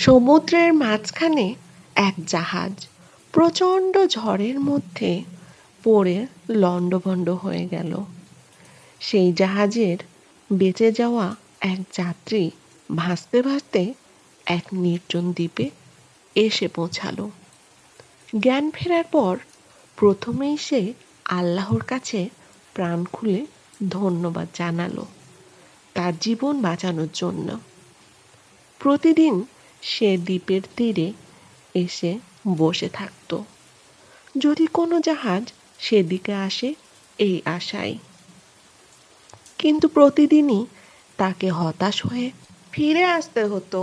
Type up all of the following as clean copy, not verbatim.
সমুদ্রের মাঝখানে এক জাহাজ প্রচণ্ড ঝড়ের মধ্যে পড়ে লণ্ডভণ্ড হয়ে গেল। সেই জাহাজের বেঁচে যাওয়া এক যাত্রী ভাসতে ভাসতে এক নির্জন দ্বীপে এসে পৌঁছালো। জ্ঞান ফেরার পর প্রথমেই সে আল্লাহর কাছে প্রাণ খুলে ধন্যবাদ জানালো তার জীবন বাঁচানোর জন্য। প্রতিদিন সে দ্বীপের তীরে এসে বসে থাকত, যদি কোনো জাহাজ সেদিকে আসে এই আশায়। কিন্তু প্রতিদিনই তাকে হতাশ হয়ে ফিরে আসতে হতো।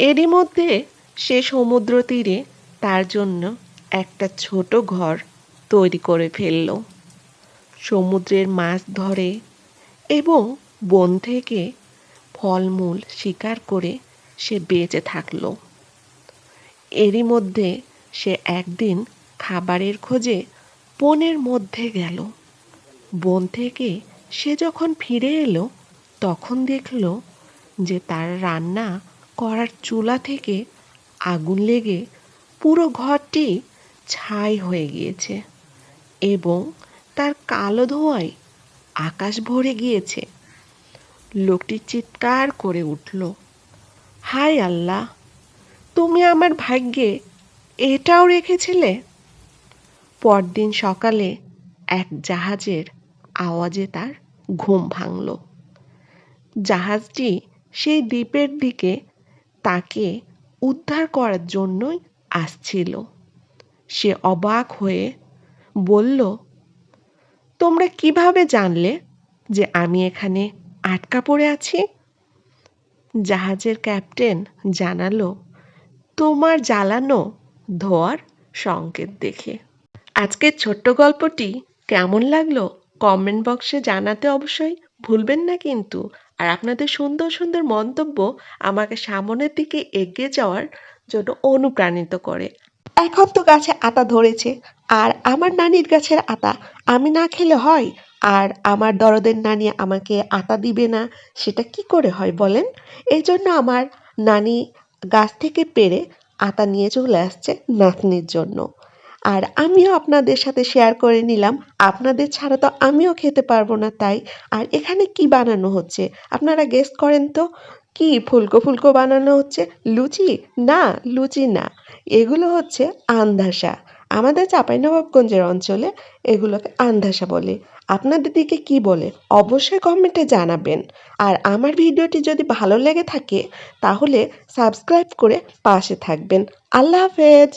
এরই মধ্যে সে সমুদ্র তীরে তার জন্য একটা ছোট ঘর তৈরি করে ফেলল। সমুদ্রের মাছ ধরে এবং বন থেকে ফলমূল শিকার করে সে বেঁচে থাকল। এরই মধ্যে সে একদিন খাবারের খোঁজে বনের মধ্যে গেল। বন থেকে সে যখন ফিরে এলো তখন দেখল যে তার রান্না করার চুলা থেকে আগুন লেগে পুরো ঘরটি ছাই হয়ে গিয়েছে এবং তার কালো ধোঁয়ায় আকাশ ভরে গিয়েছে। লোকটি চিৎকার করে উঠল, হায় আল্লাহ, তুমি আমার ভাগ্যে এটাও রেখেছিলে। পরদিন সকালে এক জাহাজের আওয়াজে তার ঘুম ভাঙল। জাহাজটি সেই দ্বীপের দিকে তাকে উদ্ধার করার জন্যই আসছিল। সে অবাক হয়ে বলল, তোমরা কিভাবে জানলে যে আমি এখানে আটকা পড়ে আছি? জাহাজের ক্যাপ্টেন জানালো, তোমার জ্বালানো ধোঁয়ার সংকেত দেখে। আজকের ছোট্ট গল্পটি কেমন লাগলো কমেন্ট বক্সে জানাতে অবশ্যই ভুলবেন না কিন্তু। আর আপনাদের সুন্দর সুন্দর মন্তব্য আমাকে সামনের দিকে এগিয়ে যাওয়ার জন্য অনুপ্রাণিত করে। এখন তো গাছে আতা ধরেছে, আর আমার নানির গাছের আতা আমি না খেলে হয়? আর আমার দরদের নানি আমাকে আতা দিবে না, সেটা কি করে হয় বলেন? এই জন্য আমার নানি গাছ থেকে পেড়ে আতা নিয়ে চলে আসছে নাতনির জন্য। আর আমিও আপনাদের সাথে শেয়ার করে নিলাম, আপনাদের ছাড়া তো আমিও খেতে পারবো না তাই। আর এখানে কি বানানো হচ্ছে আপনারা গেস করেন তো? কি ফুলকো ফুলকো বানানো হচ্ছে? লুচি? না, লুচি না, এগুলো হচ্ছে আন্ধাসা। আমাদের চাঁপাইনবাবগঞ্জের অঞ্চলে এগুলোকে আন্ধাসা বলে। আপনাদের দিকে কি বলে অবশ্যই কমেন্টে জানাবেন। আর আমার ভিডিওটি যদি ভালো লেগে থাকে তাহলে সাবস্ক্রাইব করে পাশে থাকবেন। আল্লাহ হাফেজ।